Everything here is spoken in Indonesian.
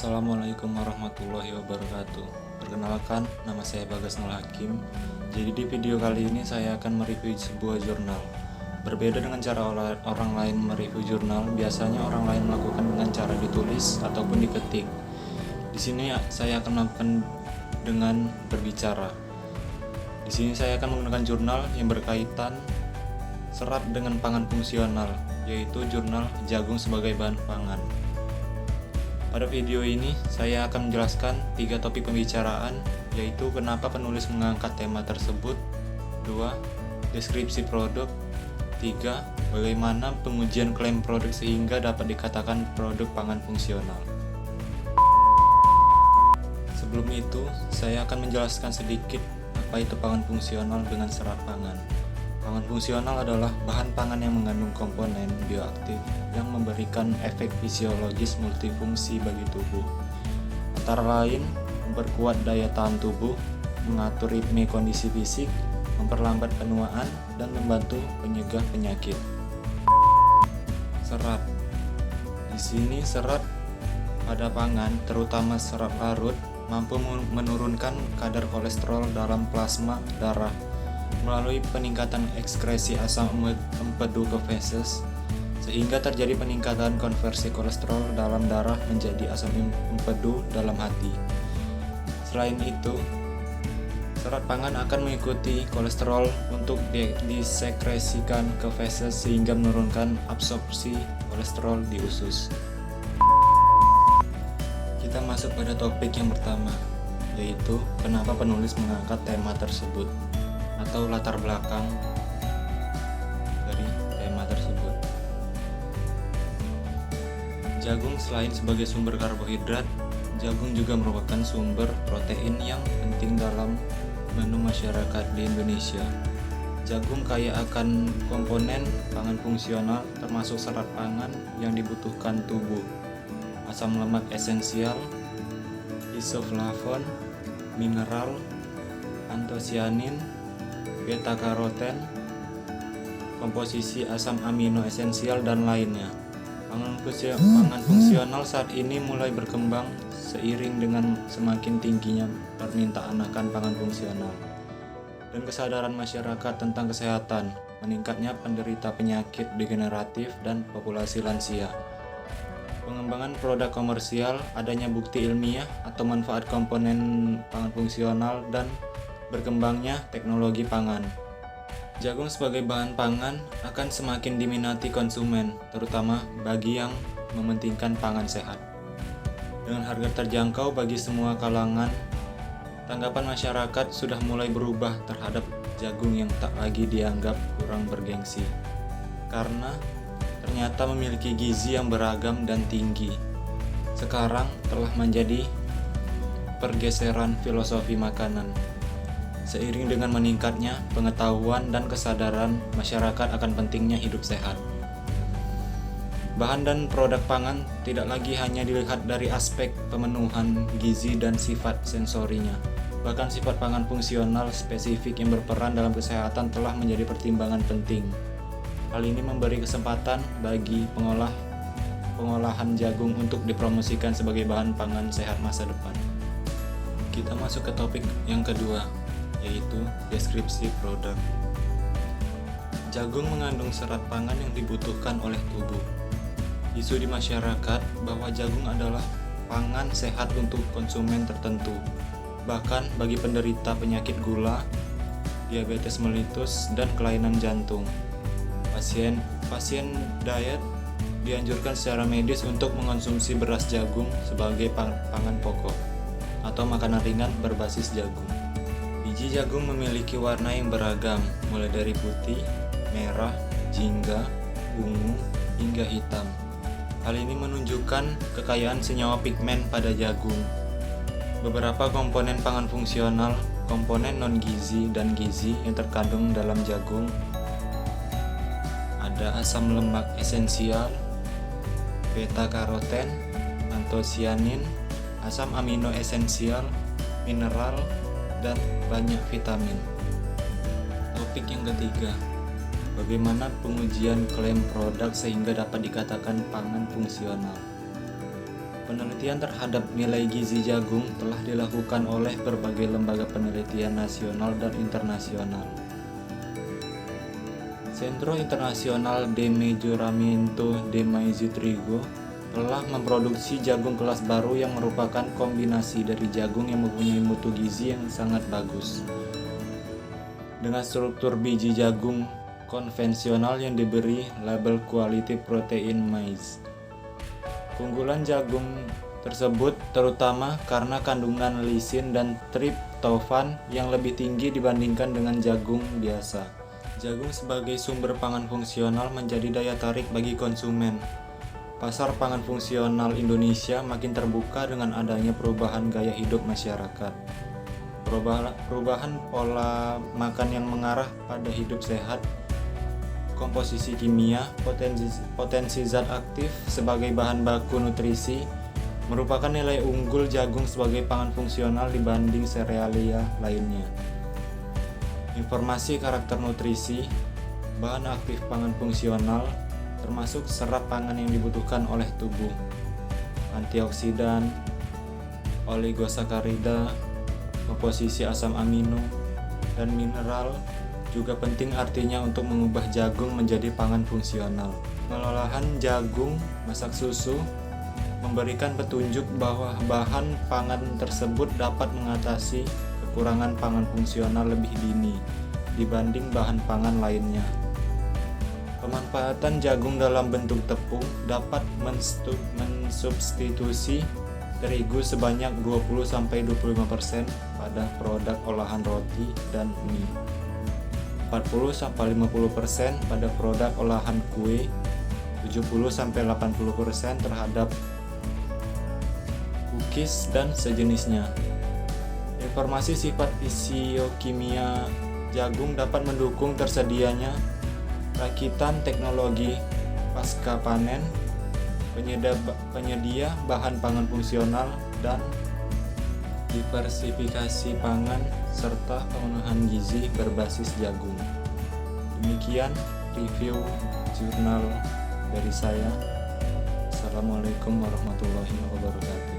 Assalamualaikum warahmatullahi wabarakatuh. Perkenalkan, nama saya Bagas Nur Hakim. Jadi di video kali ini saya akan mereview sebuah jurnal. Berbeda dengan cara orang lain mereview jurnal, biasanya orang lain melakukan dengan cara ditulis ataupun diketik. Di sini saya akan melakukan dengan berbicara. Di sini saya akan menggunakan jurnal yang berkaitan erat dengan pangan fungsional, yaitu jurnal jagung sebagai bahan pangan. Pada video ini, saya akan menjelaskan 3 topik pembicaraan, yaitu kenapa penulis mengangkat tema tersebut, 2. Deskripsi produk, 3. Bagaimana pengujian klaim produk sehingga dapat dikatakan produk pangan fungsional. Sebelum itu, saya akan menjelaskan sedikit apa itu pangan fungsional dengan serat pangan. Pangan fungsional adalah bahan pangan yang mengandung komponen bioaktif yang memberikan efek fisiologis multifungsi bagi tubuh. Antara lain, memperkuat daya tahan tubuh, mengatur ritme kondisi fisik, memperlambat penuaan, dan membantu penyegah penyakit. Serat. Di sini serat pada pangan, terutama serat larut, mampu menurunkan kadar kolesterol dalam plasma darah melalui peningkatan ekskresi asam empedu ke feses, sehingga terjadi peningkatan konversi kolesterol dalam darah menjadi asam empedu dalam hati. Selain itu, serat pangan akan mengikuti kolesterol untuk disekresikan ke feses sehingga menurunkan absorpsi kolesterol di usus. Kita masuk pada topik yang pertama, yaitu kenapa penulis mengangkat tema tersebut atau latar belakang dari tema tersebut. Jagung selain sebagai sumber karbohidrat, jagung juga merupakan sumber protein yang penting dalam menu masyarakat di Indonesia. Jagung kaya akan komponen pangan fungsional termasuk serat pangan yang dibutuhkan tubuh, asam lemak esensial, isoflavon, mineral, antosianin, beta-karoten, komposisi asam amino esensial, dan lainnya. Pangan fungsional saat ini mulai berkembang seiring dengan semakin tingginya permintaan akan pangan fungsional dan kesadaran masyarakat tentang kesehatan, meningkatnya penderita penyakit degeneratif dan populasi lansia. Pengembangan produk komersial, adanya bukti ilmiah atau manfaat komponen pangan fungsional, dan berkembangnya teknologi pangan. Jagung sebagai bahan pangan akan semakin diminati konsumen, terutama bagi yang mementingkan pangan sehat. Dengan harga terjangkau bagi semua kalangan, tanggapan masyarakat sudah mulai berubah terhadap jagung yang tak lagi dianggap kurang bergengsi, karena ternyata memiliki gizi yang beragam dan tinggi. Sekarang telah menjadi pergeseran filosofi makanan. Seiring dengan meningkatnya pengetahuan dan kesadaran masyarakat akan pentingnya hidup sehat. Bahan dan produk pangan tidak lagi hanya dilihat dari aspek pemenuhan gizi dan sifat sensorinya. Bahkan sifat pangan fungsional spesifik yang berperan dalam kesehatan telah menjadi pertimbangan penting. Hal ini memberi kesempatan bagi pengolahan jagung untuk dipromosikan sebagai bahan pangan sehat masa depan. Kita masuk ke topik yang kedua, yaitu deskripsi produk. Jagung mengandung serat pangan yang dibutuhkan oleh tubuh. Isu di masyarakat bahwa jagung adalah pangan sehat untuk konsumen tertentu, bahkan bagi penderita penyakit gula, diabetes mellitus, dan kelainan jantung. Pasien diet dianjurkan secara medis untuk mengonsumsi beras jagung sebagai pangan pokok atau makanan ringan berbasis jagung. Biji jagung memiliki warna yang beragam, mulai dari putih, merah, jingga, ungu, hingga hitam. Hal ini menunjukkan kekayaan senyawa pigmen pada jagung. Beberapa komponen pangan fungsional, komponen non-gizi dan gizi yang terkandung dalam jagung ada asam lemak esensial, beta-karoten, antosianin, asam amino esensial, mineral, dan banyak vitamin. Topik yang ketiga, bagaimana pengujian klaim produk sehingga dapat dikatakan pangan fungsional. Penelitian terhadap nilai gizi jagung telah dilakukan oleh berbagai lembaga penelitian nasional dan internasional. Centro Internacional de Melloramento de Maíz y Trigo telah memproduksi jagung kelas baru yang merupakan kombinasi dari jagung yang mempunyai mutu gizi yang sangat bagus dengan struktur biji jagung konvensional yang diberi label Quality Protein Maize. Keunggulan jagung tersebut terutama karena kandungan lisin dan triptofan yang lebih tinggi dibandingkan dengan jagung biasa. Jagung sebagai sumber pangan fungsional menjadi daya tarik bagi konsumen. Pasar pangan fungsional Indonesia makin terbuka dengan adanya perubahan gaya hidup masyarakat. Perubahan pola makan yang mengarah pada hidup sehat, komposisi kimia, potensi zat aktif sebagai bahan baku nutrisi merupakan nilai unggul jagung sebagai pangan fungsional dibanding serealia lainnya. Informasi karakter nutrisi, bahan aktif pangan fungsional, termasuk serat pangan yang dibutuhkan oleh tubuh, antioksidan, oligosakarida, komposisi asam amino, dan mineral juga penting artinya untuk mengubah jagung menjadi pangan fungsional. Pengolahan jagung masak susu memberikan petunjuk bahwa bahan pangan tersebut dapat mengatasi kekurangan pangan fungsional lebih dini dibanding bahan pangan lainnya. Pemanfaatan jagung dalam bentuk tepung dapat mensubstitusi terigu sebanyak 20-25% pada produk olahan roti dan mie, 40-50% pada produk olahan kue, 70-80% terhadap cookies dan sejenisnya. Informasi sifat fisiokimia jagung dapat mendukung tersedianya rakitan teknologi pasca panen, penyedia bahan pangan fungsional, dan diversifikasi pangan serta pemenuhan gizi berbasis jagung. Demikian review jurnal dari saya. Assalamualaikum warahmatullahi wabarakatuh.